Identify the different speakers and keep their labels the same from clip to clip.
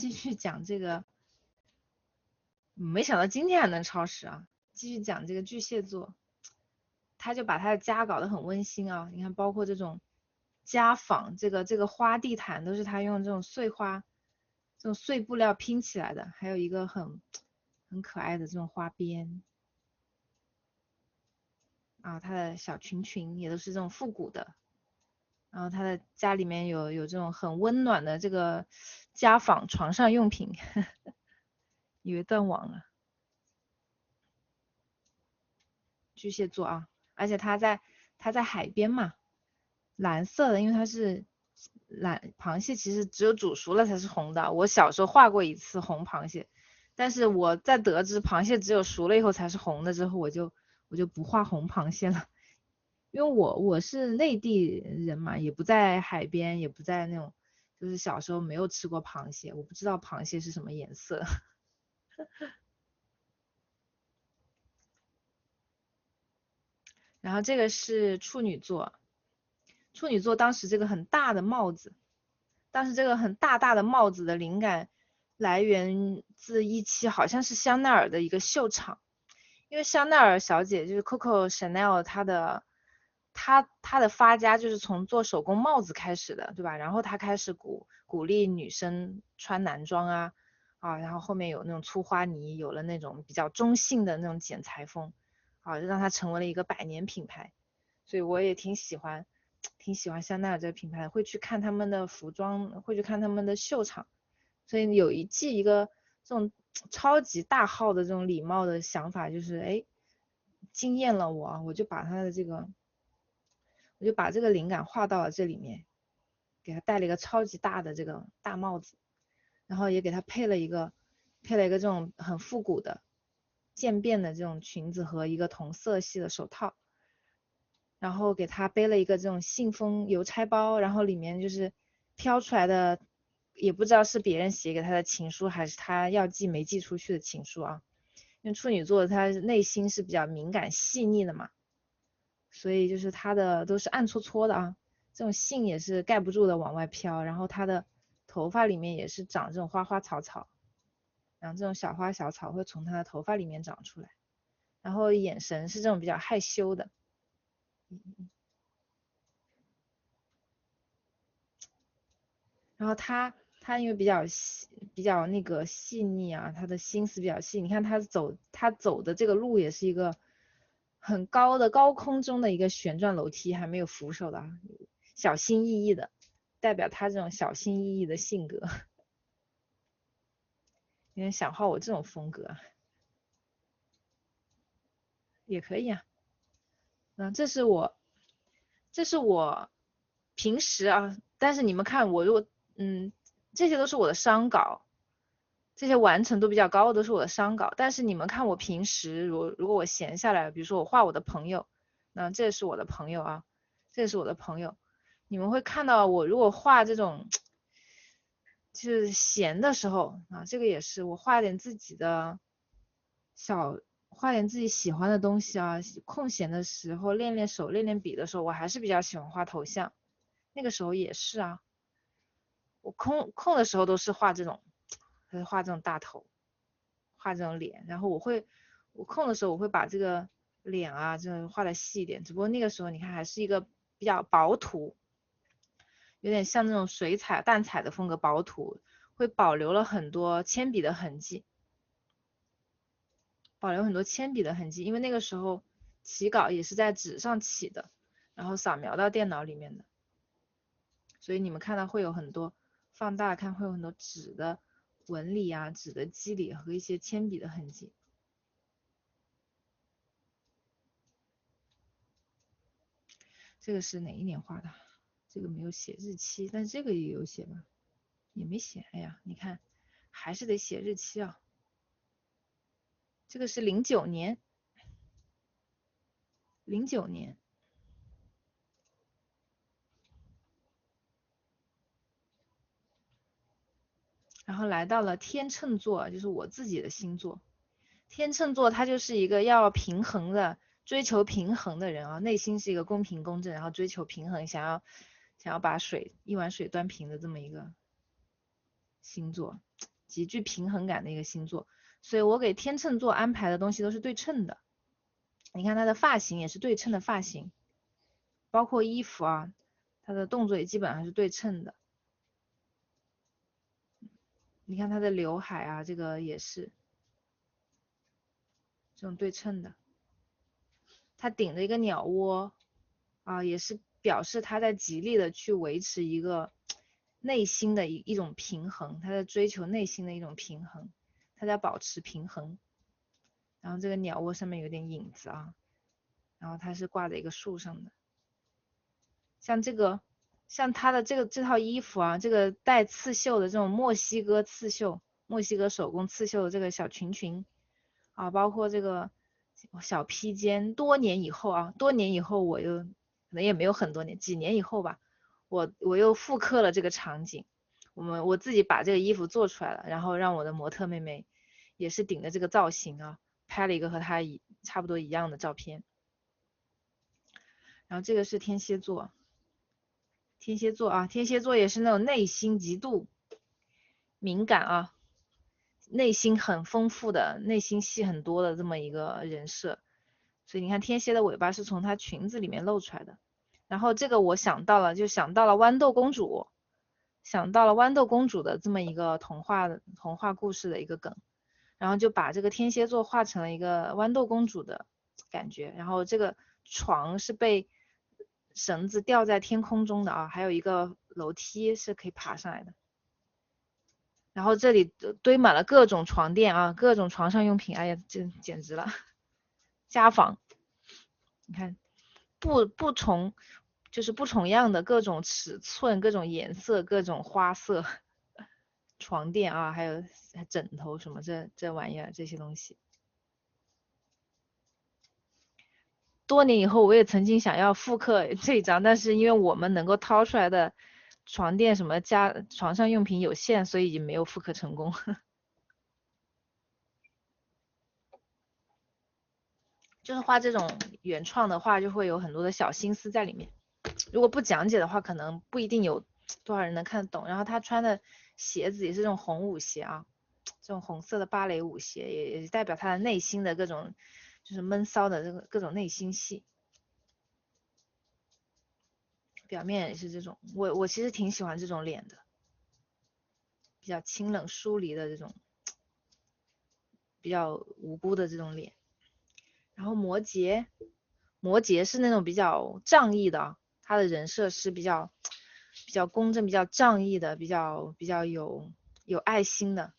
Speaker 1: 继续讲这个，没想到今天还能超时啊！继续讲这个巨蟹座，他就把他的家搞得很温馨啊。你看，包括这种家纺，这个花地毯都是他用这种碎花、这种碎布料拼起来的，还有一个很可爱的这种花边啊。他的小裙也都是这种复古的。然后他的家里面有这种很温暖的这个家纺床上用品，以为断网了。巨蟹座啊，而且它在海边嘛，蓝色的，因为它是螃蟹，其实只有煮熟了才是红的。我小时候画过一次红螃蟹，但是我在得知螃蟹只有熟了以后才是红的之后，我就不画红螃蟹了，因为我是内地人嘛，也不在海边，也不在那种，就是小时候没有吃过螃蟹，我不知道螃蟹是什么颜色。然后这个是处女座，处女座当时这个很大的帽子。但是这个很大的帽子的灵感来源自一期好像是香奈儿的一个秀场，因为香奈儿小姐就是 Coco Chanel，她的发家就是从做手工帽子开始的，对吧？然后她开始鼓励女生穿男装然后后面有那种粗花呢，有了那种比较中性的那种剪裁风让它成为了一个百年品牌，所以我也挺喜欢香奈儿这个品牌，会去看他们的服装，会去看他们的秀场。所以有一个这种超级大号的这种礼帽的想法，就是惊艳了我，我就把这个灵感画到了这里面，给他戴了一个超级大的这个大帽子，然后也给他配了一个这种很复古的渐变的这种裙子和一个同色系的手套。然后给他背了一个这种信封邮差包，然后里面就是飘出来的，也不知道是别人写给他的情书，还是他要寄没寄出去的情书啊。因为处女座他内心是比较敏感细腻的嘛，所以就是他的都是暗搓搓的啊，这种信也是盖不住的往外飘，然后他的头发里面也是长这种花花草草，然后这种小花小草会从他的头发里面长出来，然后眼神是这种比较害羞的。然后他因为比较那个细腻啊，他的心思比较细。你看他走的这个路也是一个很高的高空中的一个旋转楼梯，还没有扶手的啊，小心翼翼的，代表他这种小心翼翼的性格。有点想画我这种风格也可以啊。这是我平时啊，但是你们看我如果这些都是我的商稿，这些完成度比较高的都是我的商稿。但是你们看我平时如果我闲下来，比如说我画我的朋友，那这是我的朋友啊，这是我的朋友，你们会看到我如果画这种就是闲的时候啊，这个也是我画点自己的小画点自己喜欢的东西啊，空闲的时候练练手练练笔的时候，我还是比较喜欢画头像，那个时候也是啊，我空的时候都是画这种，画这种大头，画这种脸，然后我空的时候我会把这个脸啊，这画的细一点，只不过那个时候你看还是一个比较薄涂，有点像那种水彩淡彩的风格薄涂，会保留了很多铅笔的痕迹，因为那个时候起稿也是在纸上起的，然后扫描到电脑里面的，所以你们看到会有很多放大看会有很多纸的纹理啊、纸的肌理和一些铅笔的痕迹。这个是哪一年画的？这个没有写日期，但是这个也有写吧？也没写。哎呀，你看，还是得写日期啊。这个是09年，09年。然后来到了天秤座，就是我自己的星座。天秤座他就是一个要平衡的，追求平衡的人啊，内心是一个公平公正，然后追求平衡，想要把一碗水端平的这么一个星座。极具平衡感的一个星座，所以我给天秤座安排的东西都是对称的。你看他的发型也是对称的发型，包括衣服啊，他的动作也基本上是对称的。你看他的刘海啊，这个也是这种对称的。他顶着一个鸟窝啊，也是表示他在极力的去维持一个内心的一种平衡，他在追求内心的一种平衡，他在保持平衡。然后这个鸟窝上面有点影子啊，然后它是挂在一个树上的。像他的这套衣服啊，这个带刺绣的这种墨西哥刺绣，墨西哥手工刺绣的这个小裙啊，包括这个小披肩，多年以后我又可能也没有很多年，几年以后吧，我又复刻了这个场景，我自己把这个衣服做出来了，然后让我的模特妹妹也是顶着这个造型啊，拍了一个和她差不多一样的照片。然后这个是天蝎座。天蝎座啊，天蝎座也是那种内心极度敏感啊，内心很丰富的，内心戏很多的这么一个人设。所以你看天蝎的尾巴是从她裙子里面露出来的。然后这个我想到了，就想到了豌豆公主，想到了豌豆公主的这么一个童话故事的一个梗，然后就把这个天蝎座画成了一个豌豆公主的感觉。然后这个床是被绳子吊在天空中的啊，还有一个楼梯是可以爬上来的。然后这里堆满了各种床垫啊，各种床上用品，哎呀，这简直了，家纺。你看就是不重样的各种尺寸、各种颜色、各种花色床垫啊，还有枕头什么这玩意儿这些东西。多年以后，我也曾经想要复刻这一张，但是因为我们能够掏出来的床垫什么床上用品有限，所以已经没有复刻成功。就是画这种原创的话，就会有很多的小心思在里面。如果不讲解的话，可能不一定有多少人能看得懂。然后他穿的鞋子也是这种红舞鞋啊，这种红色的芭蕾舞鞋，也代表他的内心的各种就是闷骚的这个各种内心戏。表面也是这种，我其实挺喜欢这种脸的，比较清冷疏离的这种，比较无辜的这种脸。然后摩羯是那种比较仗义的，他的人设是比较公正、比较仗义的，比较有爱心的，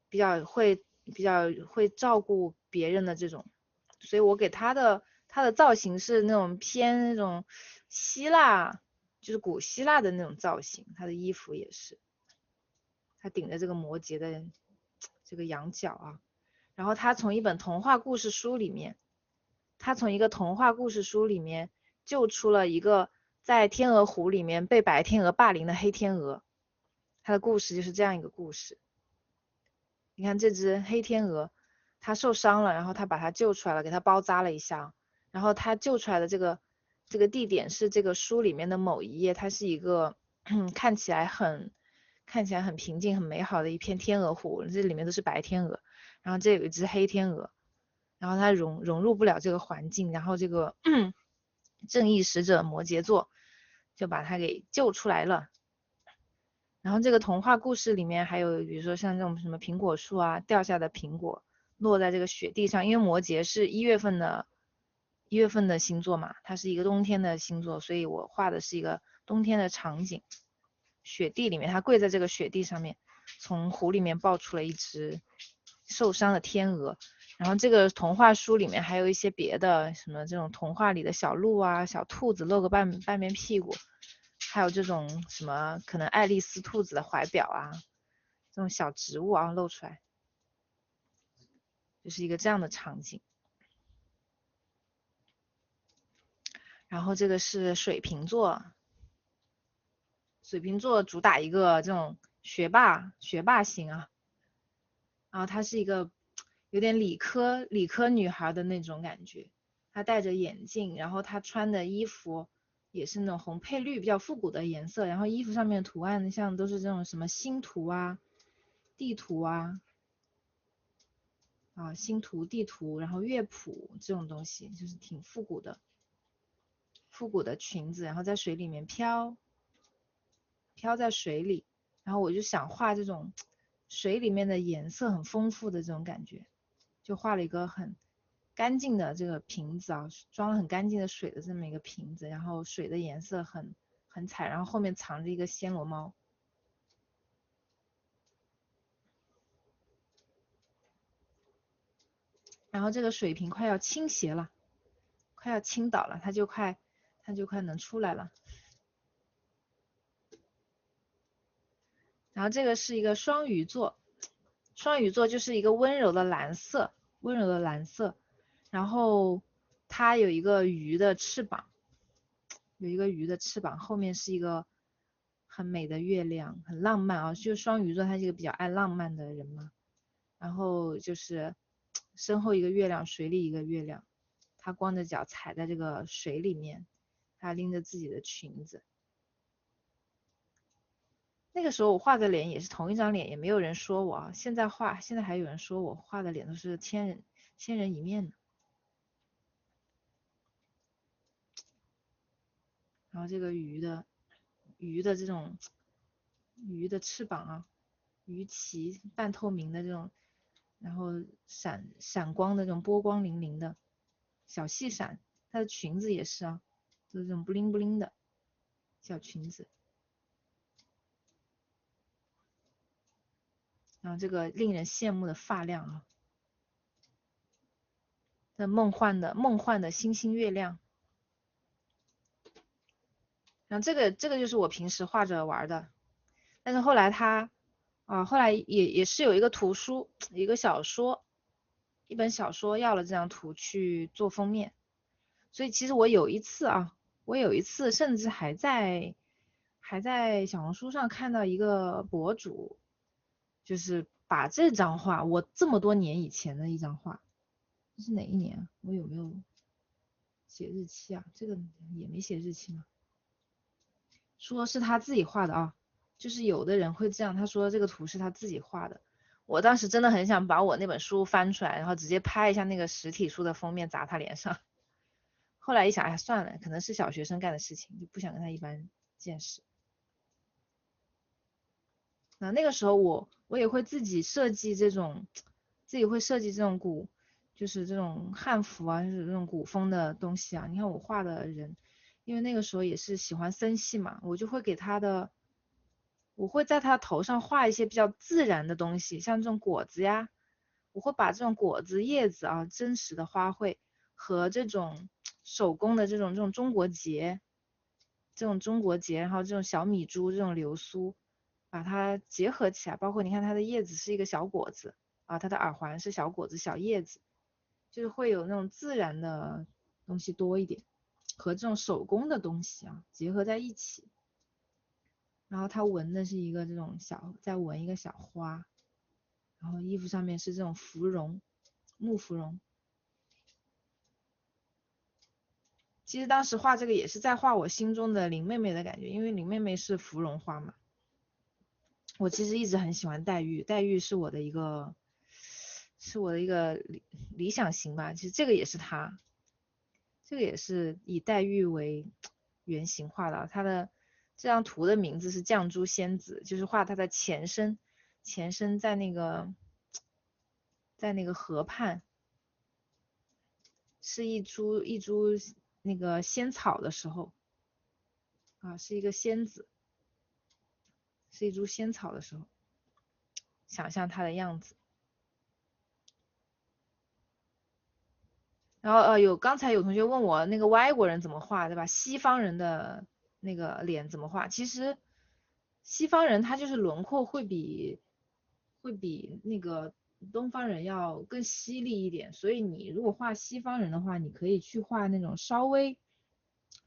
Speaker 1: 比较会照顾别人的这种。所以我给他的造型是那种偏那种希腊，就是古希腊的那种造型，他的衣服也是，他顶着这个摩羯的这个羊角啊。然后他从一本童话故事书里面，他从一个童话故事书里面救出了一个在天鹅湖里面被白天鹅霸凌的黑天鹅，他的故事就是这样一个故事。你看这只黑天鹅，它受伤了，然后他把它救出来了，给它包扎了一下，然后他救出来的这个地点是这个书里面的某一页，它是一个看起来很平静、很美好的一片天鹅湖，这里面都是白天鹅，然后这有一只黑天鹅，然后它融入不了这个环境，然后这个正义使者摩羯座就把它给救出来了。然后这个童话故事里面还有，比如说像这种什么苹果树啊，掉下的苹果落在这个雪地上，因为摩羯是1月份的星座嘛，它是一个冬天的星座，所以我画的是一个冬天的场景，雪地里面，它跪在这个雪地上面，从湖里面抱出了一只受伤的天鹅。然后这个童话书里面还有一些别的，什么这种童话里的小鹿啊、小兔子露个半边屁股。还有这种什么可能爱丽丝兔子的怀表啊，这种小植物啊露出来，就是一个这样的场景。然后这个是水瓶座，水瓶座主打一个这种学霸型啊，然后她是一个有点理科女孩的那种感觉，她戴着眼镜，然后她穿的衣服也是那种红配绿比较复古的颜色，然后衣服上面的图案像都是这种什么星图啊、地图啊。星图、地图，然后乐谱这种东西，就是挺复古的，复古的裙子，然后在水里面飘，飘在水里，然后我就想画这种水里面的颜色很丰富的这种感觉，就画了一个很干净的这个瓶子啊，装了很干净的水的这么一个瓶子，然后水的颜色很彩，然后后面藏着一个暹罗猫。然后这个水瓶快要倾斜了，快要倾倒了，它就快能出来了。然后这个是一个双鱼座，双鱼座就是一个温柔的蓝色，温柔的蓝色。然后它有一个鱼的翅膀，有一个鱼的翅膀，后面是一个很美的月亮，很浪漫啊。就双鱼座他是一个比较爱浪漫的人嘛。然后就是身后一个月亮，水里一个月亮，他光着脚踩在这个水里面，他拎着自己的裙子。那个时候我画的脸也是同一张脸，也没有人说我啊。现在还有人说我画的脸都是千人一面的。然后这个鱼的这种鱼的翅膀啊，鱼鳍半透明的这种，然后闪光的这种波光粼粼的小细闪，它的裙子也是啊，就是这种布灵布灵的小裙子。然后这个令人羡慕的发量啊，这梦幻的星星月亮。然后这个就是我平时画着玩的，但是后来后来也是有一个图书，一个小说，一本小说要了这张图去做封面，所以其实我有一次甚至还在小红书上看到一个博主，就是把这张画，我这么多年以前的一张画，这是哪一年啊？我有没有写日期啊？这个也没写日期吗？说是他自己画的啊，就是有的人会这样，他说这个图是他自己画的。我当时真的很想把我那本书翻出来，然后直接拍一下那个实体书的封面砸他脸上。后来一想，哎，算了，可能是小学生干的事情，就不想跟他一般见识。那个时候我也会自己设计这种，自己会设计这种就是这种汉服啊，就是这种古风的东西啊。你看我画的人，因为那个时候也是喜欢森系嘛，我会在他头上画一些比较自然的东西，像这种果子呀，我会把这种果子、叶子啊，真实的花卉和这种手工的这种中国结，然后这种小米珠、这种流苏，把它结合起来。包括你看它的叶子是一个小果子啊，它的耳环是小果子、小叶子，就是会有那种自然的东西多一点，和这种手工的东西啊结合在一起。然后它纹的是一个这种再纹一个小花，然后衣服上面是这种芙蓉，木芙蓉。其实当时画这个也是在画我心中的林妹妹的感觉，因为林妹妹是芙蓉花嘛。我其实一直很喜欢黛玉，黛玉是我的一个理想型吧。其实这个也是她，这个也是以黛玉为原型画的。她的这张图的名字是绛珠仙子，就是画她的前身，在那个河畔，是一株那个仙草的时候啊，是一个仙子，是一株仙草的时候，想象它的样子。然后刚才有同学问我那个外国人怎么画，对吧？西方人的那个脸怎么画？其实西方人他就是轮廓会比那个东方人要更犀利一点，所以你如果画西方人的话，你可以去画那种稍微，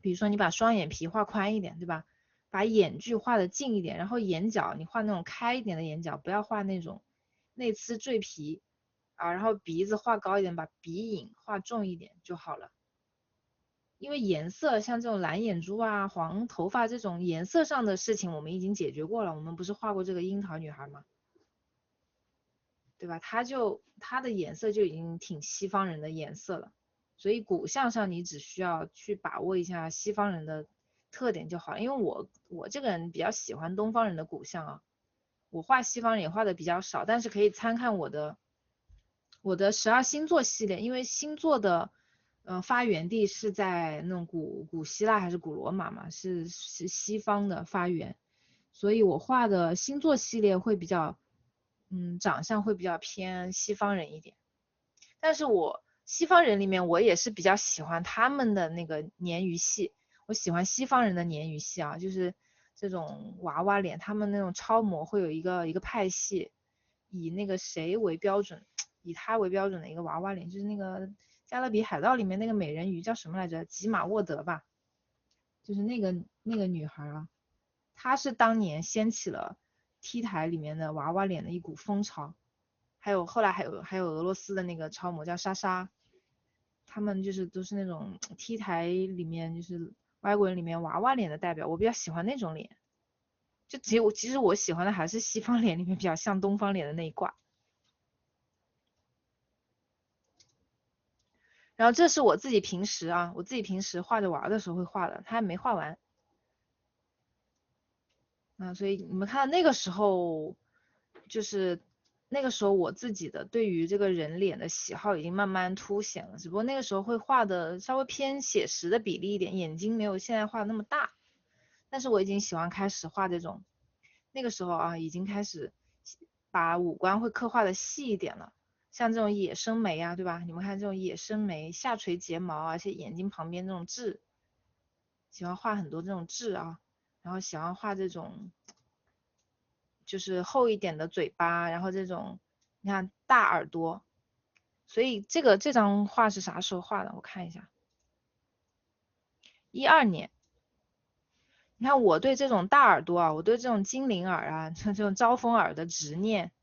Speaker 1: 比如说你把双眼皮画宽一点，对吧？把眼距画的近一点，然后眼角你画那种开一点的眼角，不要画那种内呲赘皮。啊，然后鼻子画高一点，把鼻影画重一点就好了。因为颜色像这种蓝眼珠啊、黄头发这种颜色上的事情我们已经解决过了，我们不是画过这个樱桃女孩吗？对吧？它的颜色就已经挺西方人的颜色了，所以骨相上你只需要去把握一下西方人的特点就好了。因为我这个人比较喜欢东方人的骨相啊，我画西方人也画的比较少，但是可以参看我的12星座系列，因为星座的发源地是在那种古希腊还是古罗马嘛，是西方的发源，所以我画的星座系列会比较长相会比较偏西方人一点。但是我西方人里面我也是比较喜欢他们的那个鲶鱼系，我喜欢西方人的鲶鱼系啊，就是这种娃娃脸，他们那种超模会有一个派系，以那个谁为标准，以他为标准的一个娃娃脸，就是那个加勒比海盗里面那个美人鱼叫什么来着？吉玛沃德吧，就是那个女孩啊，她是当年掀起了 T 台里面的娃娃脸的一股风潮。还有后来还有俄罗斯的那个超模叫莎莎，他们就是都是那种 T 台里面就是外国人里面娃娃脸的代表，我比较喜欢那种脸。就其实我喜欢的还是西方脸里面比较像东方脸的那一挂。然后这是我自己平时啊，我自己平时画着玩的时候会画的，它还没画完。所以你们看那个时候，就是那个时候我自己的对于这个人脸的喜好已经慢慢凸显了，只不过那个时候会画的稍微偏写实的比例一点，眼睛没有现在画的那么大。但是我已经喜欢开始画这种，那个时候啊，已经开始把五官会刻画的细一点了，像这种野生眉啊，对吧？你们看这种野生眉、下垂睫毛啊，而且眼睛旁边这种痣，喜欢画很多这种痣啊，然后喜欢画这种就是厚一点的嘴巴，然后这种你看大耳朵，所以这张画是啥时候画的？我看一下，12年。你看我对这种大耳朵啊，我对这种精灵耳啊，像这种招风耳的执念，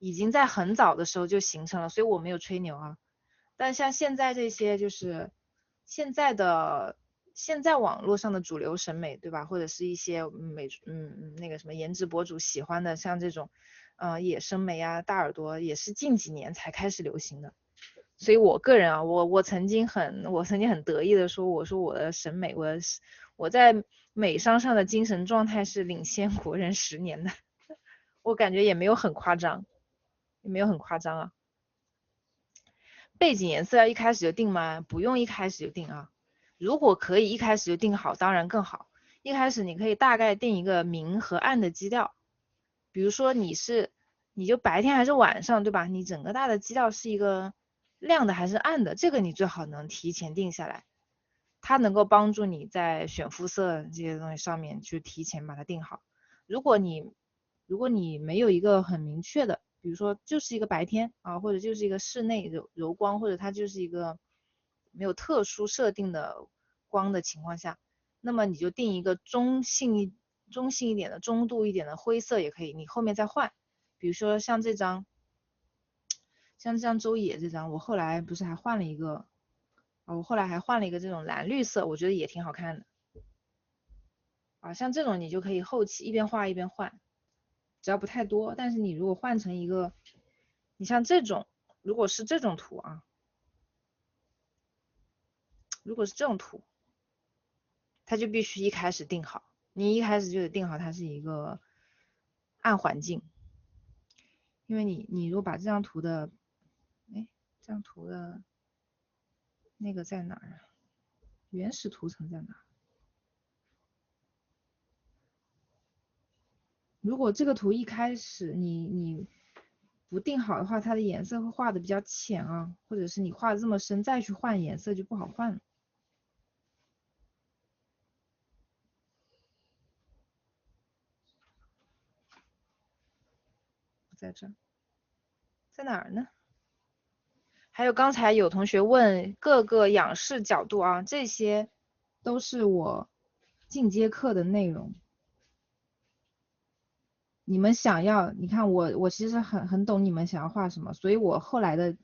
Speaker 1: 已经在很早的时候就形成了，所以我没有吹牛啊。但像现在这些就是现在的现在网络上的主流审美，对吧？或者是一些那个什么颜值博主喜欢的，像这种野生眉啊、大耳朵，也是近几年才开始流行的。所以我个人啊，我曾经很得意的说，我说我的审美，我在美商上的精神状态是领先国人10年的，我感觉也没有很夸张，也没有很夸张啊。背景颜色要一开始就定吗？不用一开始就定啊。如果可以一开始就定好，当然更好。一开始你可以大概定一个明和暗的基调，比如说你就白天还是晚上，对吧？你整个大的基调是一个亮的还是暗的，这个你最好能提前定下来，它能够帮助你在选肤色这些东西上面去提前把它定好。如果你如果你没有一个很明确的，比如说就是一个白天啊，或者就是一个室内柔光，或者它就是一个没有特殊设定的光的情况下，那么你就定一个中性一点的、中度一点的灰色也可以，你后面再换。比如说像这张周野这张，我后来不是还换了一个我后来还换了一个这种蓝绿色，我觉得也挺好看的像这种你就可以后期一边画一边换，只要不太多。但是你如果换成一个，你像这种，如果是这种图啊，如果是这种图，它就必须一开始定好，你一开始就得定好它是一个暗环境，因为你如果把这张图的，哎，这张图的那个在哪儿啊？原始图层在哪？如果这个图一开始你不定好的话，它的颜色会画的比较浅啊，或者是你画的这么深，再去换颜色就不好换了。不在这儿，在哪儿呢？还有刚才有同学问各个仰视角度啊，这些都是我进阶课的内容。你们想要，你看我其实很懂你们想要画什么，所以我后来的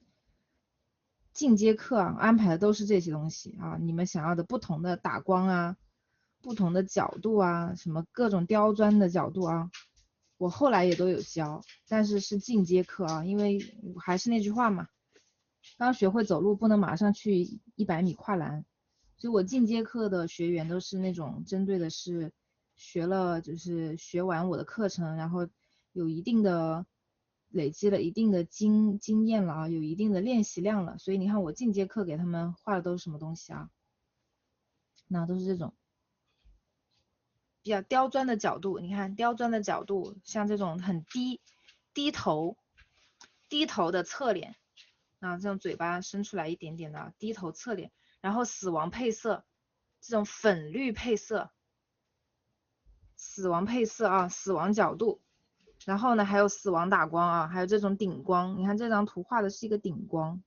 Speaker 1: 进阶课啊，安排的都是这些东西啊，你们想要的不同的打光啊，不同的角度啊，什么各种刁钻的角度啊，我后来也都有教，但是是进阶课啊，因为还是那句话嘛，刚学会走路不能马上去100米跨栏，所以我进阶课的学员都是那种针对的是学了就是学完我的课程，然后有一定的累积了一定的经验了啊，有一定的练习量了，所以你看我进阶课给他们画的都是什么东西啊？那都是这种比较刁钻的角度，你看刁钻的角度，像这种很低头的侧脸啊，这种嘴巴伸出来一点点的低头侧脸，然后死亡配色，这种粉绿配色，死亡配色啊，死亡角度，然后呢还有死亡打光啊，还有这种顶光，你看这张图画的是一个顶光，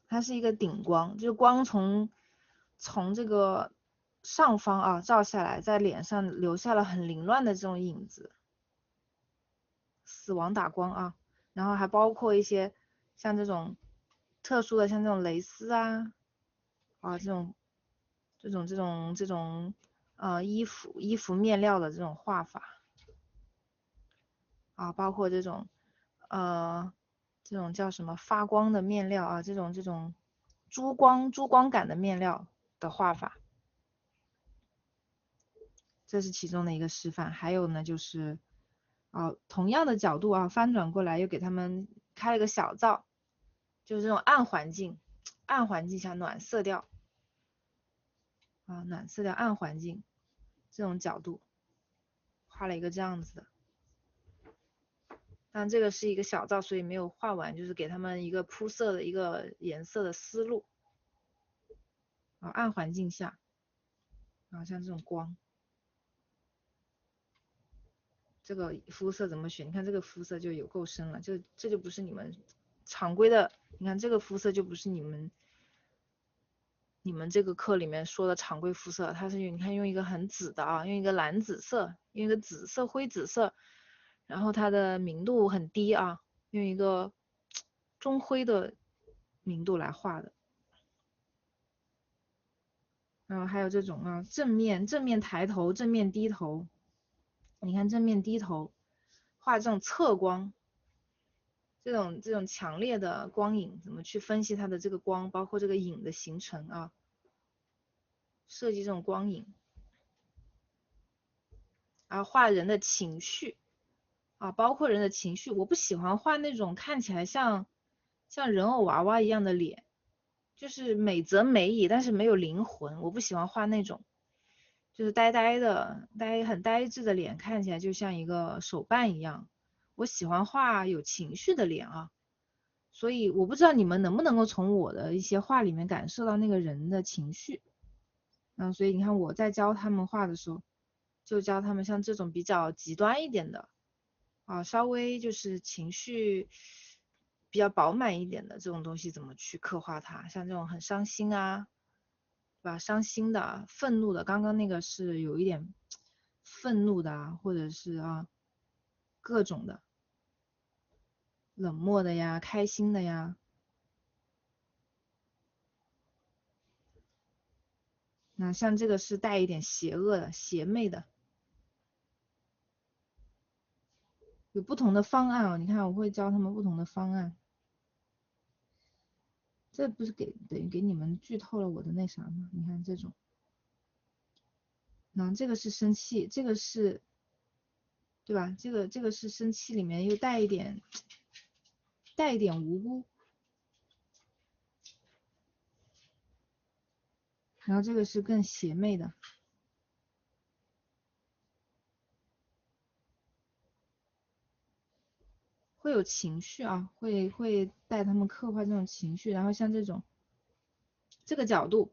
Speaker 1: 它是一个顶光，就是光从这个上方啊照下来，在脸上留下了很凌乱的这种影子，死亡打光啊，然后还包括一些像这种特殊的，像这种蕾丝啊这种衣服面料的这种画法啊，包括这种叫什么发光的面料啊，这种珠光感的面料的画法，这是其中的一个示范。还有呢就是同样的角度啊，翻转过来又给他们开了个小灶，就是这种暗环境下暖色调啊，暖色调暗环境这种角度画了一个这样子的。但这个是一个小灶，所以没有画完，就是给他们一个铺色的一个颜色的思路啊，暗环境下啊，像这种光，这个肤色怎么选？你看这个肤色就有够深了，这就不是你们常规的，你看这个肤色就不是你们这个课里面说的常规肤色，它是你看用一个很紫的啊，用一个蓝紫色，用一个紫色灰紫色，然后它的明度很低啊，用一个中灰的明度来画的。然后还有这种啊，正面抬头，正面低头，你看正面低头画这种侧光，这种强烈的光影怎么去分析它的这个光，包括这个影的形成啊，设计这种光影，啊，画人的情绪啊，包括人的情绪，我不喜欢画那种看起来像人偶娃娃一样的脸，就是美则美矣，但是没有灵魂，我不喜欢画那种。就是呆呆的、很呆滞的脸，看起来就像一个手办一样。我喜欢画有情绪的脸啊，所以我不知道你们能不能够从我的一些画里面感受到那个人的情绪。所以你看我在教他们画的时候，就教他们像这种比较极端一点的啊，稍微就是情绪比较饱满一点的这种东西怎么去刻画它，像这种很伤心啊。对吧？伤心的、愤怒的，刚刚那个是有一点愤怒的啊，或者是各种的冷漠的呀、开心的呀。那像这个是带一点邪恶的、邪魅的，有不同的方案哦。你看，我会教他们不同的方案。这不是等于给你们剧透了我的那啥吗？你看这种，那这个是生气，这个是，对吧？这个是生气里面又带一点无辜，然后这个是更邪魅的。会有情绪啊，会带他们刻画这种情绪，然后像这个角度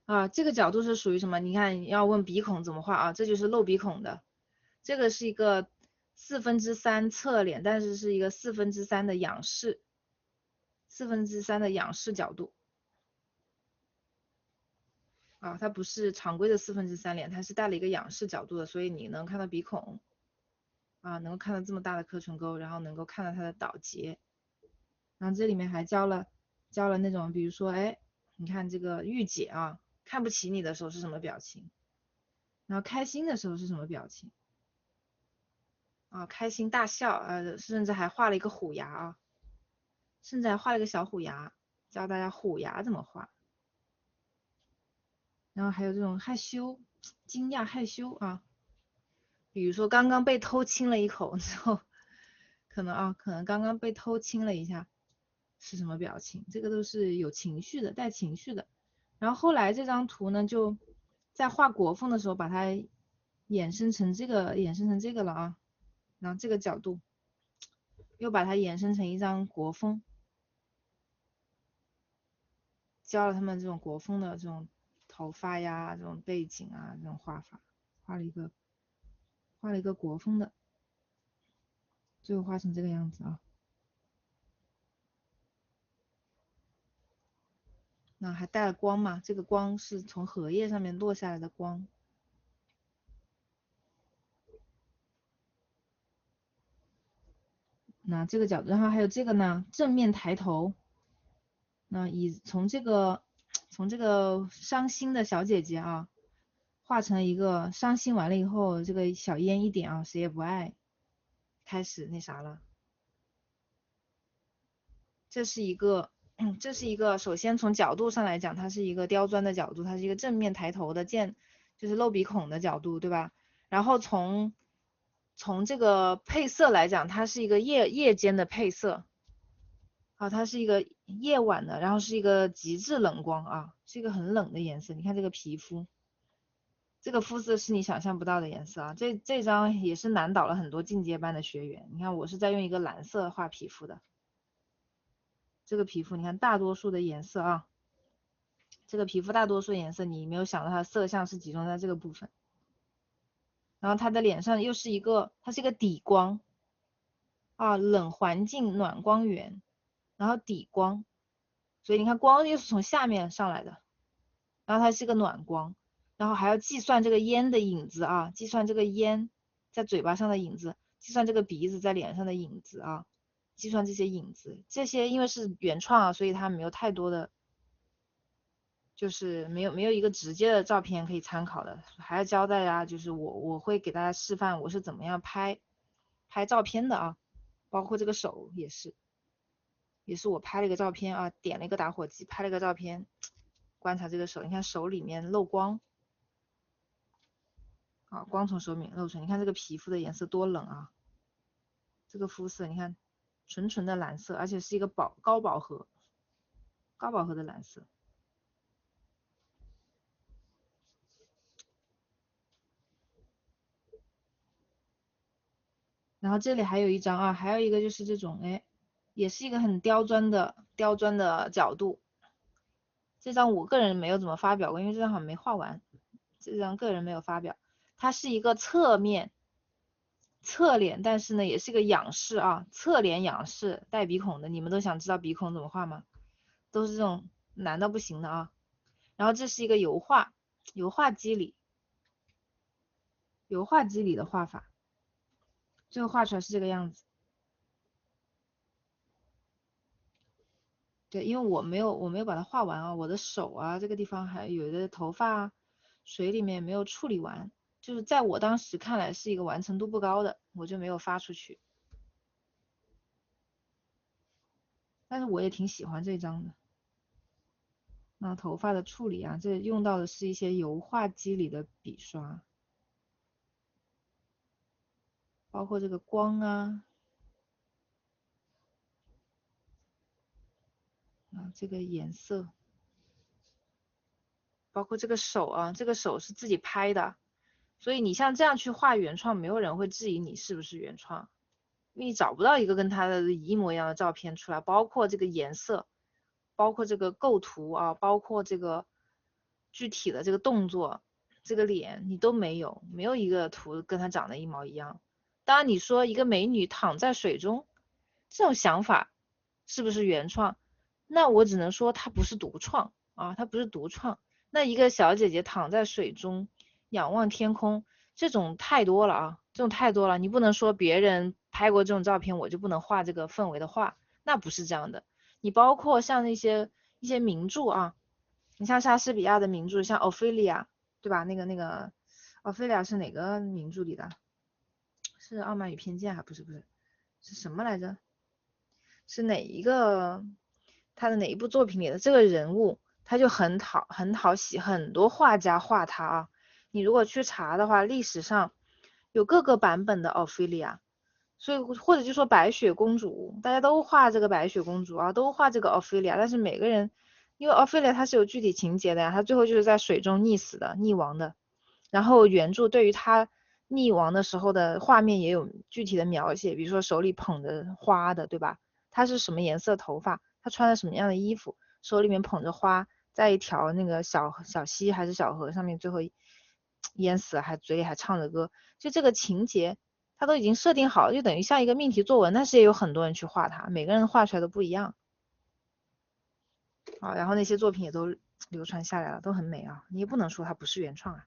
Speaker 1: 啊，这个角度是属于什么？你看要问鼻孔怎么画啊，这就是露鼻孔的，这个是一个3/4侧脸，但是是一个3/4的仰视，3/4的仰视角度啊，它不是常规的3/4脸，它是带了一个仰视角度的，所以你能看到鼻孔。啊，能够看到这么大的柯唇沟，然后能够看到它的倒睫。然后这里面还教了那种，比如说，哎，你看这个御姐啊，看不起你的时候是什么表情？然后开心的时候是什么表情？啊，开心大笑，甚至还画了一个虎牙啊，甚至还画了一个小虎牙，教大家虎牙怎么画。然后还有这种害羞、惊讶、害羞啊，比如说刚刚被偷亲了一口之后，可能刚刚被偷亲了一下，是什么表情？这个都是有情绪的，带情绪的。然后后来这张图呢，就在画国风的时候，把它衍生成这个了啊。然后这个角度又把它衍生成一张国风，教了他们这种国风的这种头发呀、这种背景啊、这种画法，画了一个国风的，最后画成这个样子啊。那还带了光嘛？这个光是从荷叶上面落下来的光。那这个角度，然后还有这个呢，正面抬头。那从这个伤心的小姐姐啊，画成一个伤心完了以后，这个小烟一点啊，谁也不爱，开始那啥了。这是一个，首先从角度上来讲，它是一个刁钻的角度，它是一个正面抬头的就是露鼻孔的角度，对吧？然后从这个配色来讲，它是一个夜间的配色，啊，它是一个夜晚的，然后是一个极致冷光啊，是一个很冷的颜色。你看这个皮肤，这个肤色是你想象不到的颜色啊。这张也是难倒了很多进阶班的学员。你看我是在用一个蓝色画皮肤的。这个皮肤，你看大多数的颜色啊，这个皮肤大多数颜色，你没有想到它的色相是集中在这个部分。然后它的脸上又是它是一个底光啊，冷环境暖光源，然后底光，所以你看光又是从下面上来的，然后它是个暖光，然后还要计算这个烟的影子啊，计算这个烟在嘴巴上的影子，计算这个鼻子在脸上的影子啊，计算这些影子，这些因为是原创啊，所以它没有太多的。就是没有一个直接的照片可以参考的，还要教大家，就是我会给大家示范我是怎么样拍照片的啊，包括这个手也是我拍了一个照片啊，点了一个打火机拍了一个照片，观察这个手，你看手里面漏光啊，光从手里面漏出来，你看这个皮肤的颜色多冷啊，这个肤色你看纯纯的蓝色，而且是一个高饱和的蓝色。然后这里还有一张啊，还有一个就是这种，哎，也是一个很刁钻的角度。这张我个人没有怎么发表过，因为这张好像没画完，这张个人没有发表。它是一个侧脸，但是呢也是个仰视啊，侧脸仰视带鼻孔的。你们都想知道鼻孔怎么画吗？都是这种难到不行的啊。然后这是一个油画机里的画法，最后画出来是这个样子。对，因为我没有把它画完啊，我的手啊这个地方还有的头发啊，水里面没有处理完，就是在我当时看来是一个完成度不高的，我就没有发出去。但是我也挺喜欢这张的。那头发的处理啊，这用到的是一些油画机里的笔刷，包括这个光啊，这个颜色，包括这个手啊，这个手是自己拍的，所以你像这样去画原创，没有人会质疑你是不是原创。因为你找不到一个跟它的一模一样的照片出来，包括这个颜色，包括这个构图啊，包括这个具体的这个动作，这个脸你都没有一个图跟它长得一毛一样。当然你说一个美女躺在水中，这种想法是不是原创？那我只能说它不是独创啊，它不是独创。那一个小姐姐躺在水中，仰望天空，这种太多了啊，这种太多了，你不能说别人拍过这种照片，我就不能画这个氛围的画，那不是这样的。你包括像一些名著啊，你像莎士比亚的名著，像奥菲利亚，对吧？奥菲利亚是哪个名著里的？是《傲慢与偏见》还不是？不是，是什么来着？是哪一个他的哪一部作品里的这个人物，他就很讨喜，很多画家画他啊。你如果去查的话，历史上有各个版本的奥菲利亚，所以或者就说白雪公主，大家都画这个白雪公主啊，都画这个奥菲利亚，但是每个人因为奥菲利亚她是有具体情节的呀，她最后就是在水中溺死的，溺亡的。然后原著对于她溺亡的时候的画面也有具体的描写，比如说手里捧着花的，对吧？她是什么颜色头发，她穿了什么样的衣服，手里面捧着花，在一条那个小溪还是小河上面，最后淹死了，还嘴里还唱着歌，就这个情节，他都已经设定好了，就等于像一个命题作文，但是也有很多人去画它，每个人画出来都不一样啊。然后那些作品也都流传下来了，都很美啊，你也不能说它不是原创啊。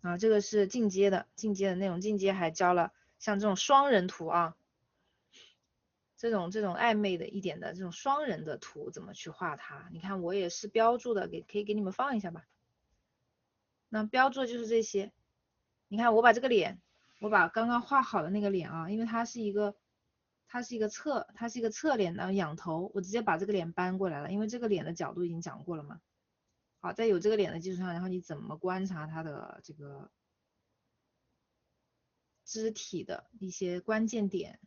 Speaker 1: 啊，这个是进阶的，进阶的内容，进阶还教了像这种双人图啊，这种暧昧的一点的这种双人的图怎么去画它？你看我也是标注的，可以给你们放一下吧。那标注就是这些。你看我把这个脸，我把刚刚画好的那个脸啊，因为它是一个侧脸的仰头，我直接把这个脸搬过来了，因为这个脸的角度已经讲过了嘛。好，在有这个脸的基础上，然后你怎么观察它的这个肢体的一些关键点？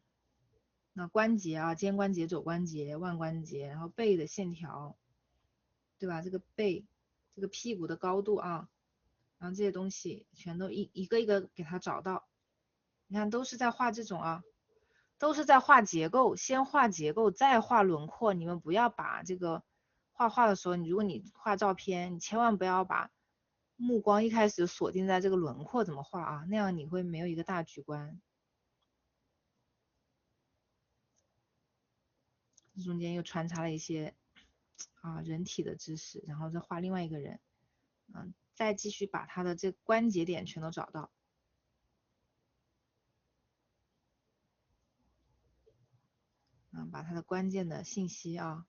Speaker 1: 那关节啊，肩关节、肘关节、腕关节，然后背的线条，对吧？这个背，这个屁股的高度啊，然后这些东西全都一个一个给它找到。你看，都是在画这种啊，都是在画结构，先画结构，再画轮廓。你们不要把这个画的时候，如果你画照片，你千万不要把目光一开始就锁定在这个轮廓怎么画啊，那样你会没有一个大局观。这中间又穿插了一些人体的知识，然后再画另外一个人，再继续把他的这关节点全都找到。把它的关键的信息啊，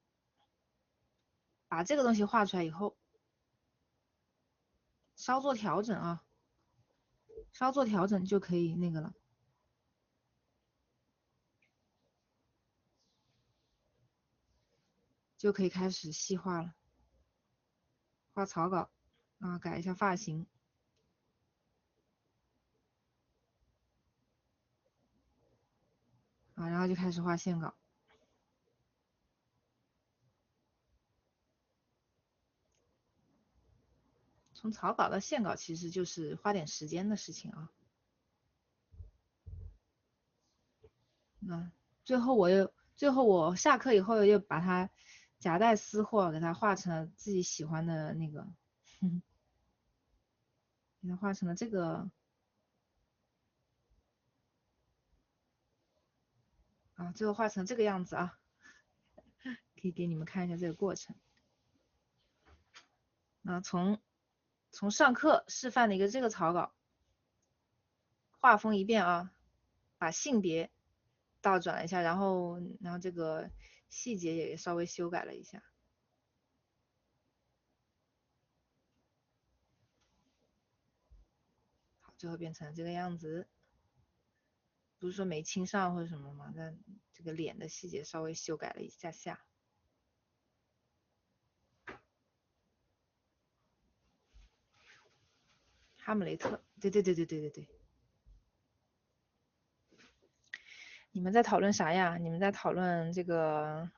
Speaker 1: 把这个东西画出来以后，稍作调整啊，稍作调整就可以那个了，就可以开始细化了，画草稿啊，改一下发型啊，然后就开始画线稿。从草稿到线稿其实就是花点时间的事情啊。最后我下课以后又把它夹带私货，给它画成了自己喜欢的那个，给它画成了这个啊，最后画成这个样子啊，可以给你们看一下这个过程。从上课示范的一个这个草稿，画风一变啊，把性别倒转了一下，然后这个细节也稍微修改了一下，好，最后变成这个样子。不是说没亲上或者什么吗？但这个脸的细节稍微修改了一下下。哈姆雷特，对对对对对对对。你们在讨论啥呀？你们在讨论这个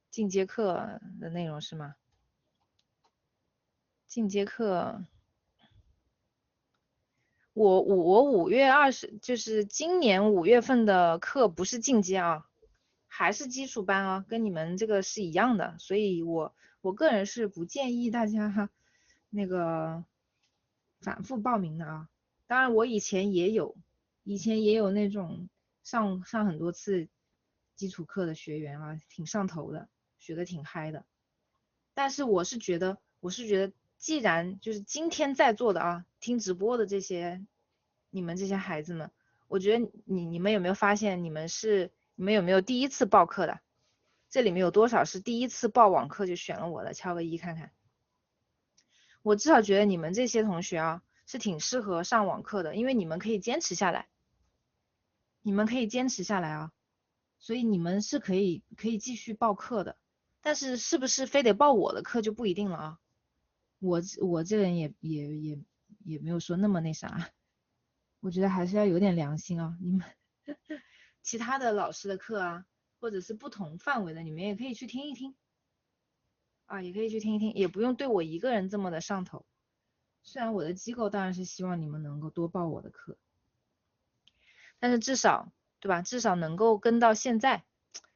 Speaker 1: 进阶课的内容是吗？进阶课，我5月20，就是今年5月份的课不是进阶啊，还是基础班啊，跟你们这个是一样的，所以我个人是不建议大家那个反复报名的啊。当然我以前也有那种上很多次基础课的学员啊，挺上头的，学的挺嗨的。但是我是觉得我是觉得既然就是今天在座的啊，听直播的这些你们这些孩子们，我觉得你们有没有发现你们有没有第一次报课的？这里面有多少是第一次报网课就选了我的？敲个一看看。我至少觉得你们这些同学啊是挺适合上网课的，因为你们可以坚持下来，你们可以坚持下来啊，所以你们是可以继续报课的。但是是不是非得报我的课就不一定了啊？我这个人也没有说那么那啥，我觉得还是要有点良心啊。你们其他的老师的课啊，或者是不同范围的，你们也可以去听一听啊，也可以去听一听，也不用对我一个人这么的上头。虽然我的机构当然是希望你们能够多报我的课，但是至少对吧？至少能够跟到现在，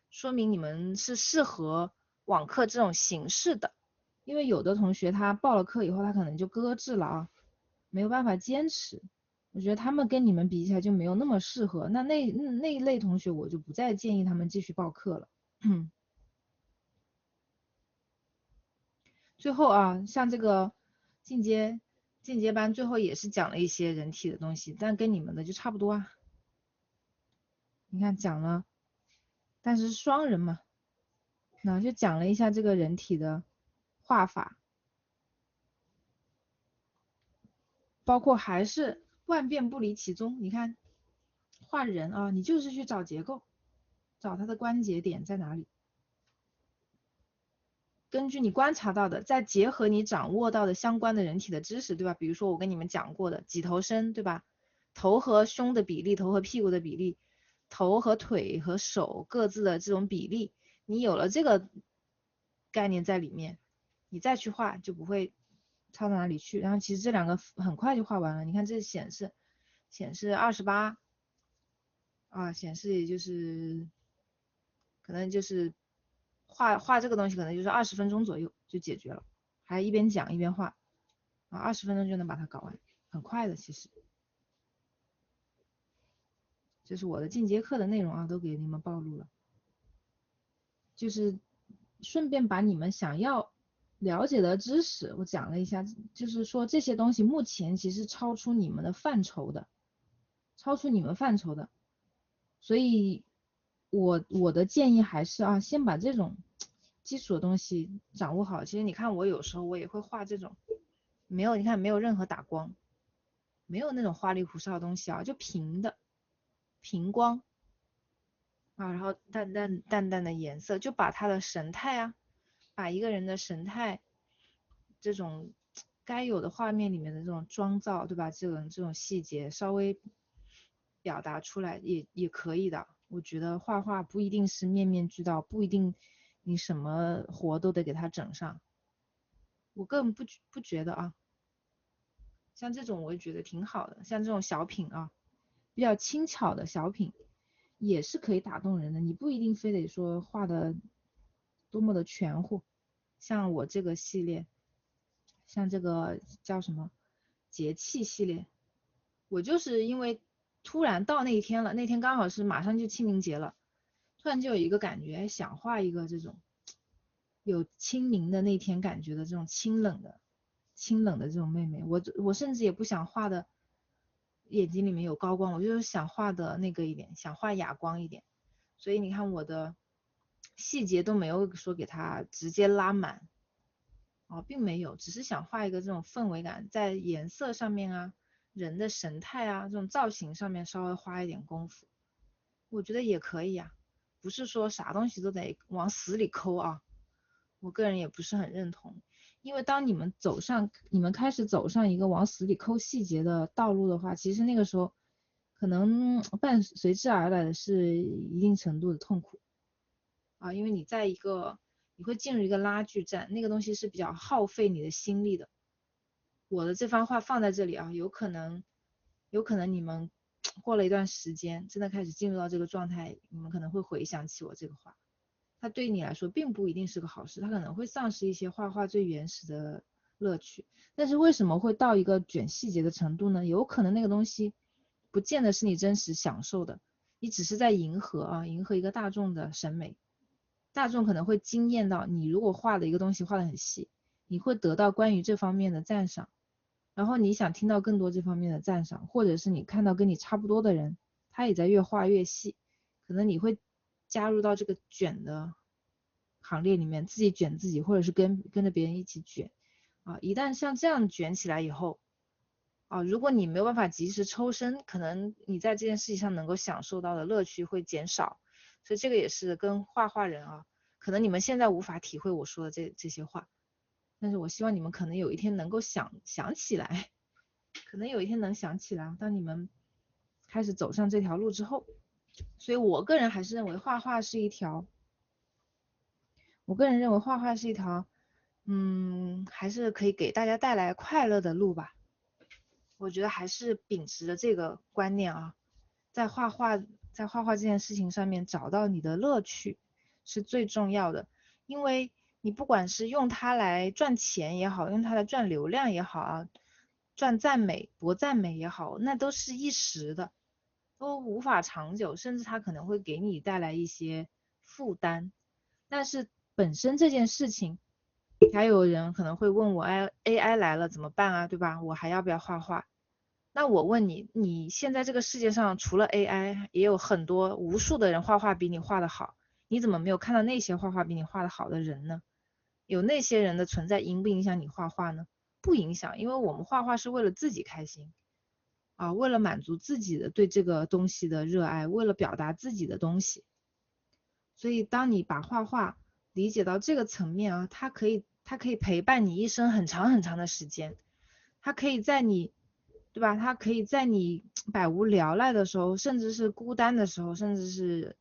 Speaker 1: 说明你们是适合网课这种形式的。因为有的同学他报了课以后，他可能就搁置了啊，没有办法坚持。我觉得他们跟你们比起来就没有那么适合，那一类同学我就不再建议他们继续报课了。最后啊，像这个进阶班，最后也是讲了一些人体的东西，但跟你们的就差不多啊。你看讲了，但是双人嘛，那就讲了一下这个人体的画法，包括还是万变不离其宗。你看画人啊，你就是去找结构，找它的关节点在哪里。根据你观察到的，再结合你掌握到的相关的人体的知识，对吧？比如说我跟你们讲过的几头身，对吧？头和胸的比例，头和屁股的比例，头和腿和手各自的这种比例，你有了这个概念在里面，你再去画就不会差到哪里去。然后其实这两个很快就画完了，你看这显示28啊，显示也就是可能就是画这个东西可能就是20分钟左右就解决了，还一边讲一边画啊，20分钟就能把它搞完，很快的其实。这是我的进阶课的内容啊，都给你们暴露了，就是顺便把你们想要了解的知识我讲了一下，就是说这些东西目前其实超出你们的范畴的，超出你们范畴的，所以我的建议还是啊，先把这种基础的东西掌握好。其实你看我有时候我也会画这种，没有，你看没有任何打光，没有那种花里胡哨的东西啊，就平的平光啊，然后淡淡的颜色，就把他的神态啊，把一个人的神态这种该有的画面里面的这种妆造，对吧？这种细节稍微表达出来也可以的。我觉得画画不一定是面面俱到，不一定你什么活都得给他整上。我个人不觉得啊，像这种我也觉得挺好的，像这种小品啊，比较轻巧的小品也是可以打动人的。你不一定非得说画的多么的全乎，像我这个系列，像这个叫什么节气系列，我就是因为突然到那一天了，那天刚好是马上就清明节了，突然就有一个感觉，想画一个这种有清明的那天感觉的这种清冷的这种妹妹。我甚至也不想画的眼睛里面有高光，我就是想画的那个一点，想画哑光一点。所以你看我的细节都没有说给它直接拉满哦，并没有，只是想画一个这种氛围感，在颜色上面啊，人的神态啊，这种造型上面稍微花一点功夫，我觉得也可以啊，不是说啥东西都得往死里抠啊，我个人也不是很认同，因为当你们开始走上一个往死里抠细节的道路的话，其实那个时候可能伴随之而来的是一定程度的痛苦啊，因为你会进入一个拉锯战，那个东西是比较耗费你的心力的。我的这番话放在这里啊，有可能你们过了一段时间，真的开始进入到这个状态，你们可能会回想起我这个话。它对你来说并不一定是个好事，它可能会丧失一些画画最原始的乐趣。但是为什么会到一个卷细节的程度呢？有可能那个东西不见得是你真实享受的，你只是在迎合一个大众的审美。大众可能会惊艳到你，如果画的一个东西画的很细，你会得到关于这方面的赞赏，然后你想听到更多这方面的赞赏，或者是你看到跟你差不多的人，他也在越画越细，可能你会加入到这个卷的行列里面，自己卷自己，或者是跟着别人一起卷啊。一旦像这样卷起来以后啊，如果你没有办法及时抽身，可能你在这件事情上能够享受到的乐趣会减少。所以这个也是跟画画人啊，可能你们现在无法体会我说的这些话，但是我希望你们可能有一天能够想起来，可能有一天能想起来，当你们开始走上这条路之后。所以我个人还是认为画画是一条，还是可以给大家带来快乐的路吧。我觉得还是秉持着这个观念啊，在画画这件事情上面找到你的乐趣是最重要的，因为你不管是用它来赚钱也好，用它来赚流量也好啊，赚赞美、博赞美也好，那都是一时的，都无法长久，甚至它可能会给你带来一些负担。但是本身这件事情，还有人可能会问我，哎，AI 来了怎么办啊，对吧？我还要不要画画？那我问你，你现在这个世界上除了 AI，也有很多无数的人画画比你画的好，你怎么没有看到那些画画比你画的好的人呢？有那些人的存在影不影响你画画呢？不影响，因为我们画画是为了自己开心啊，为了满足自己的对这个东西的热爱，为了表达自己的东西。所以当你把画画理解到这个层面啊，它可以陪伴你一生很长很长的时间，它可以在你，对吧？它可以在你百无聊赖的时候，甚至是孤单的时候，甚至是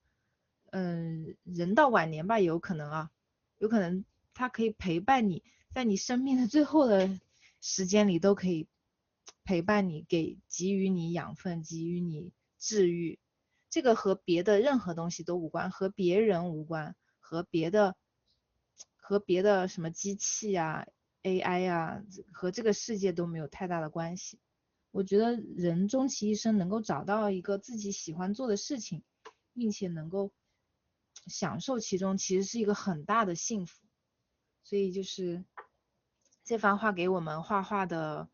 Speaker 1: 人到晚年吧，有可能啊，有可能它可以陪伴你，在你生命的最后的时间里都可以陪伴你，给予你养分，给予你治愈。这个和别的任何东西都无关，和别人无关，和别的什么机器啊、AI 啊，和这个世界都没有太大的关系。我觉得人终其一生能够找到一个自己喜欢做的事情，并且能够享受其中，其实是一个很大的幸福。所以就是这番话给我们画画的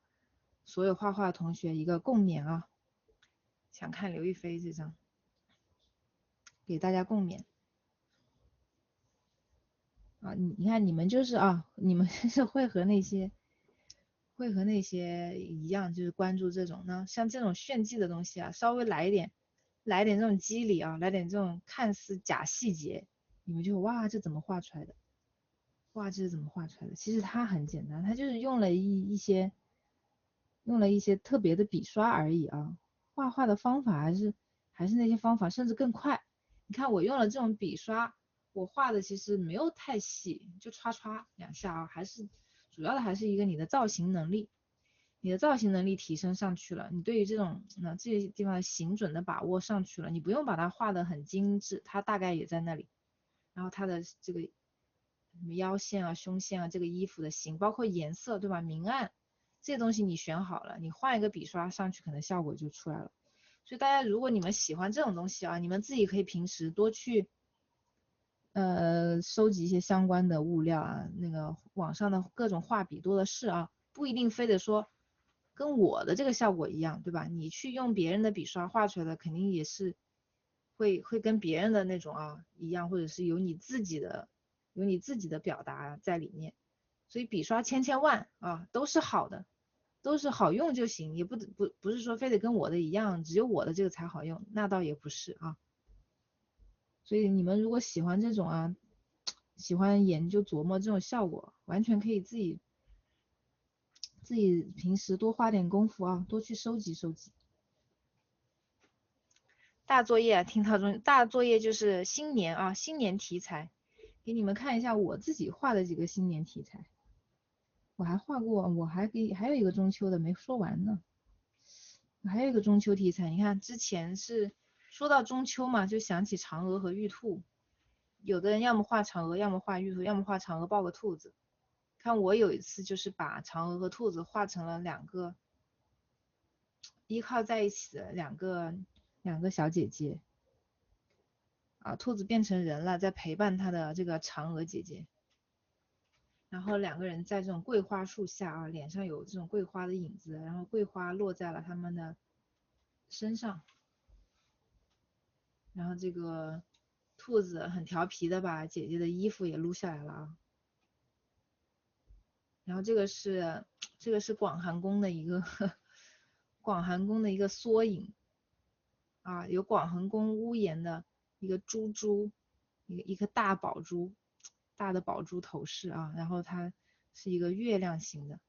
Speaker 1: 所有画画的同学一个共勉啊！想看刘亦菲这张。给大家共勉啊！你看你们就是啊，你们是会和那些一样，就是关注这种呢，像这种炫技的东西啊，稍微来点这种机理啊，来点这种看似假细节，你们就哇这怎么画出来的？哇这是怎么画出来的？其实它很简单，它就是用了一些特别的笔刷而已啊。画画的方法还是那些方法，甚至更快。你看我用了这种笔刷，我画的其实没有太细，就刷刷两下啊，主要的还是一个你的造型能力，你的造型能力提升上去了，你对于这些地方的形准的把握上去了，你不用把它画得很精致，它大概也在那里。然后它的这个什么腰线啊、胸线啊，这个衣服的型，包括颜色，对吧？明暗这些东西你选好了，你换一个笔刷上去，可能效果就出来了。所以大家如果你们喜欢这种东西啊，你们自己可以平时多去收集一些相关的物料啊，那个网上的各种画笔多的是啊，不一定非得说跟我的这个效果一样，对吧？你去用别人的笔刷画出来的，肯定也是会跟别人的那种啊一样，或者是有你自己的表达在里面。所以笔刷千万啊，都是好的，都是好用就行，也不是说非得跟我的一样，只有我的这个才好用，那倒也不是啊。所以你们如果喜欢这种啊，喜欢研究琢磨这种效果，完全可以自己平时多花点功夫啊，多去收集收集。大作业啊，大作业就是新年啊，新年题材，给你们看一下我自己画的几个新年题材。我还画过，还有一个中秋的没说完呢，还有一个中秋题材。你看之前是说到中秋嘛，就想起嫦娥和玉兔，有的人要么画嫦娥，要么画玉兔，要么画嫦娥抱个兔子。看我有一次就是把嫦娥和兔子画成了两个依靠在一起的两个小姐姐啊，兔子变成人了，在陪伴她的这个嫦娥姐姐。然后两个人在这种桂花树下啊，脸上有这种桂花的影子，然后桂花落在了他们的身上，然后这个兔子很调皮的把姐姐的衣服也撸下来了啊。然后这个是广寒宫的一个广寒宫的一个缩影啊，有广寒宫屋檐的一个珠，一颗大宝珠，大的宝珠头饰啊，然后它是一个月亮形的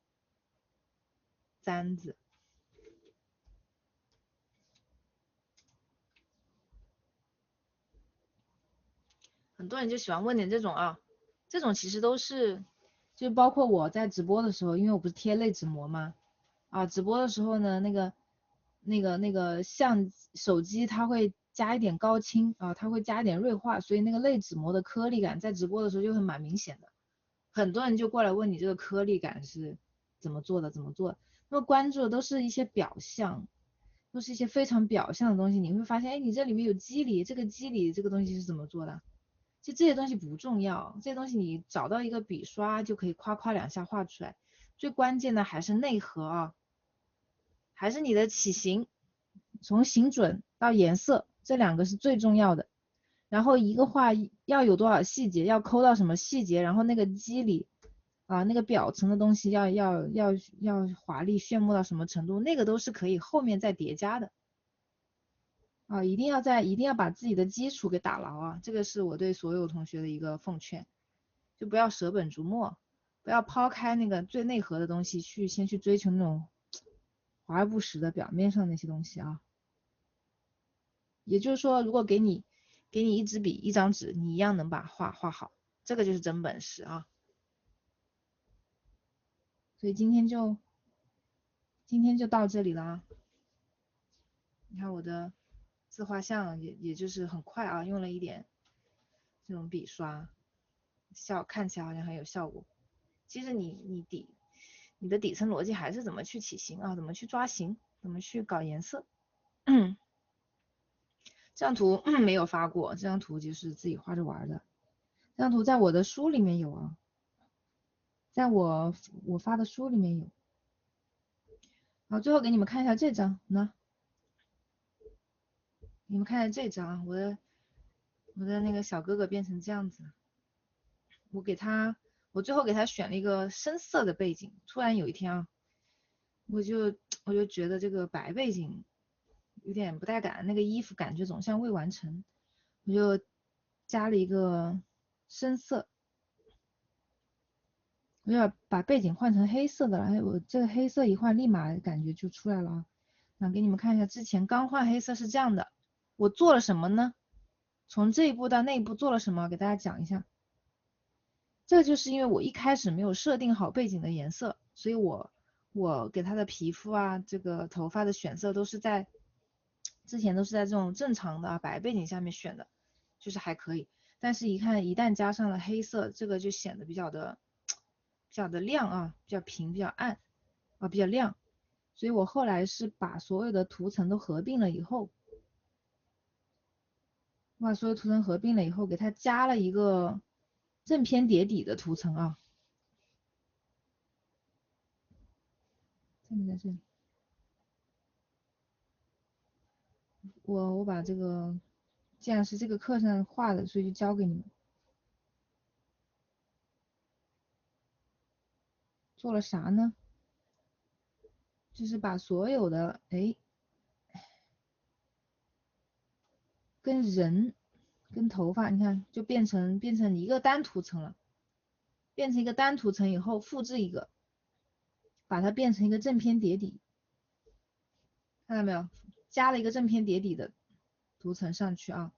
Speaker 1: 簪子。很多人就喜欢问你这种啊，这种其实都是，就包括我在直播的时候，因为我不是贴类纸膜嘛，啊，直播的时候呢，那个手机它会加一点高清啊，它会加一点锐化，所以那个类纸膜的颗粒感在直播的时候就会蛮明显的。很多人就过来问你这个颗粒感是怎么做的，怎么做的，那么关注的都是一些表象，都是一些非常表象的东西，你会发现，哎，你这里面有肌理，这个肌理这个东西是怎么做的？其实这些东西不重要，这些东西你找到一个笔刷就可以夸夸两下画出来，最关键的还是内核啊，还是你的起形，从形准到颜色，这两个是最重要的。然后一个画要有多少细节，要抠到什么细节，然后那个肌理啊，那个表层的东西要华丽炫目到什么程度，那个都是可以后面再叠加的啊，一定要把自己的基础给打牢啊，这个是我对所有同学的一个奉劝，就不要舍本逐末，不要抛开那个最内核的东西先去追求那种华而不实的表面上那些东西啊。也就是说，如果给你一支笔一张纸，你一样能把画画好，这个就是真本事啊。所以今天就到这里了啊。你看我的自画像也就是很快啊，用了一点这种笔刷，看起来好像很有效果。其实你的底层逻辑还是怎么去起形啊，怎么去抓形，怎么去搞颜色。这张图没有发过，这张图就是自己画着玩的。这张图在我的书里面有啊，在我发的书里面有。好，最后给你们看一下这张，你们看一下这张啊，我的那个小哥哥变成这样子，我最后给他选了一个深色的背景。突然有一天啊，我就觉得这个白背景有点不带感，那个衣服感觉总像未完成，我就加了一个深色，我要把背景换成黑色的了。哎，我这个黑色一换，立马感觉就出来了啊。那给你们看一下，之前刚换黑色是这样的，我做了什么呢？从这一步到那一步做了什么？给大家讲一下。这就是因为我一开始没有设定好背景的颜色，所以我给他的皮肤啊，这个头发的选色之前都是在这种正常的白背景下面选的，就是还可以。但是一旦加上了黑色，这个就显得比较的亮啊，比较平，比较暗啊，比较亮。所以我后来是把所有的图层都合并了以后，给它加了一个正偏叠底的图层啊，在这里。我把这个，既然是这个课上画的，所以就教给你们。做了啥呢？就是把所有的跟人跟头发，你看就变成一个单图层了。变成一个单图层以后，复制一个，把它变成一个正偏叠底，看到没有？加了一个正偏叠底的图层上去啊，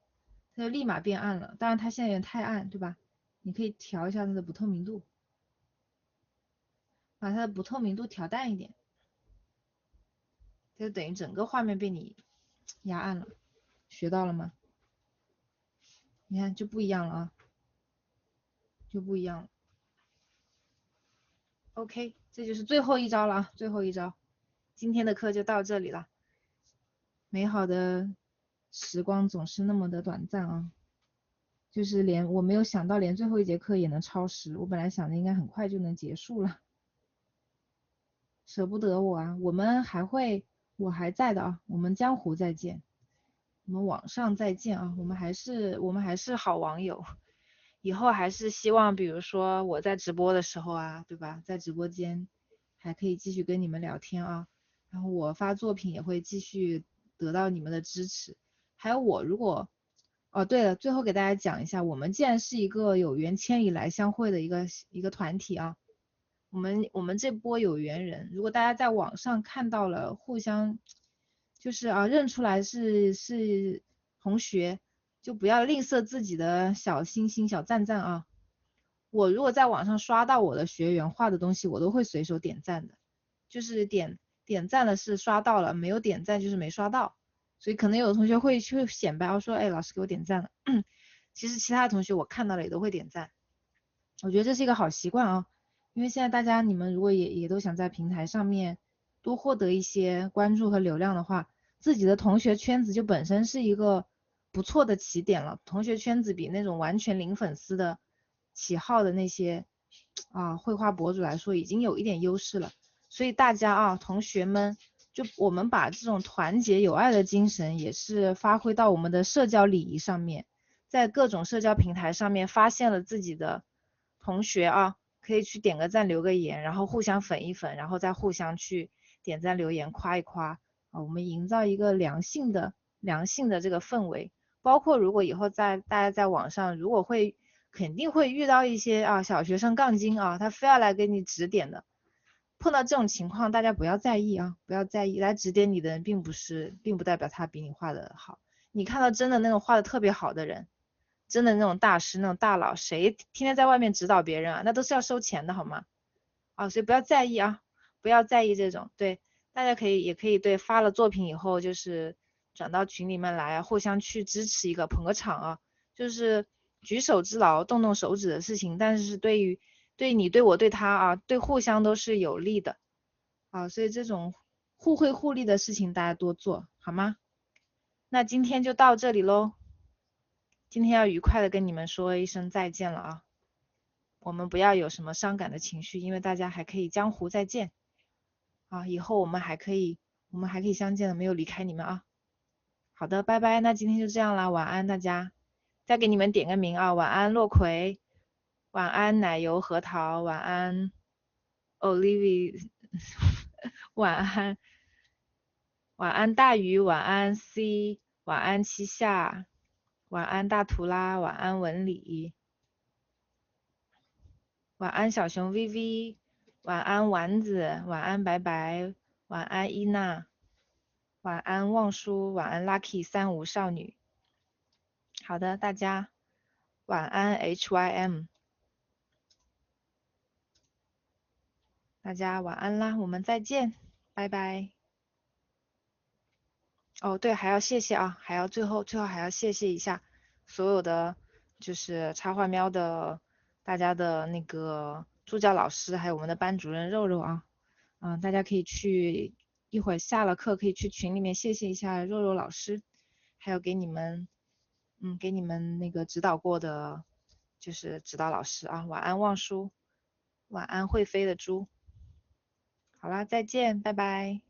Speaker 1: 它就立马变暗了。当然它现在有点太暗，对吧？你可以调一下它的不透明度，把它的不透明度调淡一点，就等于整个画面被你压暗了。学到了吗？你看就不一样了啊，就不一样了。OK，这就是最后一招了啊，最后一招。今天的课就到这里了。美好的时光总是那么的短暂啊。就是我没有想到连最后一节课也能超时，我本来想着应该很快就能结束了，舍不得我啊。我还在的啊，我们江湖再见，我们网上再见啊，我们还是好网友，以后还是希望比如说我在直播的时候啊，对吧，在直播间还可以继续跟你们聊天啊，然后我发作品也会继续得到你们的支持，还有我如果哦，对了，最后给大家讲一下，我们既然是一个有缘千里来相会的一个团体啊，我们这波有缘人，如果大家在网上看到了互相就是认出来是同学，就不要吝啬自己的小心心、小赞赞啊。我如果在网上刷到我的学员画的东西，我都会随手点赞的，就是点赞了是刷到了，没有点赞就是没刷到。所以可能有的同学会去显摆，说，哎，老师给我点赞了。其实其他的同学我看到了也都会点赞，我觉得这是一个好习惯啊。因为现在大家你们如果也都想在平台上面多获得一些关注和流量的话，自己的同学圈子就本身是一个不错的起点了。同学圈子比那种完全零粉丝的起号的那些绘画博主来说，已经有一点优势了。所以大家同学们，就我们把这种团结友爱的精神，也是发挥到我们的社交礼仪上面，在各种社交平台上面发现了自己的同学可以去点个赞留个言，然后互相粉一粉，然后再互相去点赞留言夸一夸我们营造一个良性的这个氛围。包括如果以后大家在网上如果肯定会遇到一些小学生杠精他非要来给你指点的，碰到这种情况大家不要在意不要在意，来指点你的人并不代表他比你画的好。你看到真的那种画的特别好的人，真的那种大师那种大佬，谁天天在外面指导别人那都是要收钱的好吗？所以不要在意不要在意这种。对，大家也可以对发了作品以后就是转到群里面来互相去支持一个捧个场就是举手之劳动动手指的事情，但是对你对我对他对互相都是有利的所以这种互惠互利的事情大家多做好吗？那今天就到这里喽，今天要愉快的跟你们说一声再见了我们不要有什么伤感的情绪，因为大家还可以江湖再见以后我们还可以相见的，没有离开你们好的，拜拜，那今天就这样啦，晚安大家。再给你们点个名晚安洛葵，晚安奶油核桃，晚安 Olivia，晚安大鱼，晚安 C，晚安七夏，晚安大图拉，晚安文理，晚安小熊 VV，晚安丸子，晚安白白，晚安伊娜，晚安望舒，晚安 Lucky 35少女。好的，大家晚安 HYM，大家晚安啦，我们再见，拜拜。哦，对，还要谢谢还要最后还要谢谢一下所有的就是插画喵的大家的那个助教老师，还有我们的班主任肉肉大家可以一会儿下了课可以去群里面谢谢一下肉肉老师，还有给你们那个指导过的就是指导老师晚安望舒，晚安会飞的猪，好啦，再见，拜拜。